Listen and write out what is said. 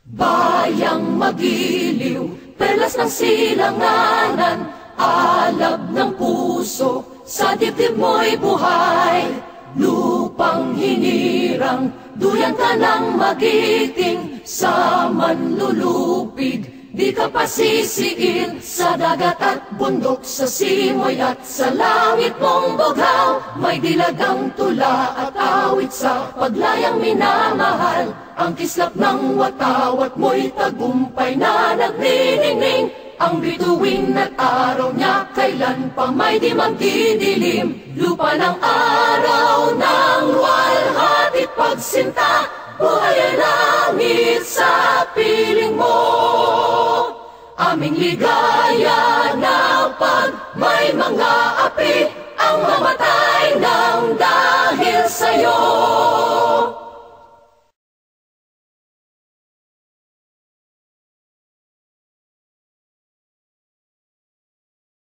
Bayang magiliw, perlas ng silanganan, alab ng puso, sa dibdib mo'y buhay. Lupang hinirang, duyan ka ng magiting, sa manlulupig, di ka pasisiin. Sa dagat at bundok, sa simoy at sa langit mong bughaw, may dilagang tula at awit sa paglayang minamahal. Ang kislap ng watawat mo'y tagumpay na nagniningning. Ang bituin at araw niya kailan pa may di magdidilim. Lupa ng araw ng luwalhati pagsinta, buhay ay langit sa piling mo. Aming ligaya na pag may mga api ang mamatay ng dahil sa'yo.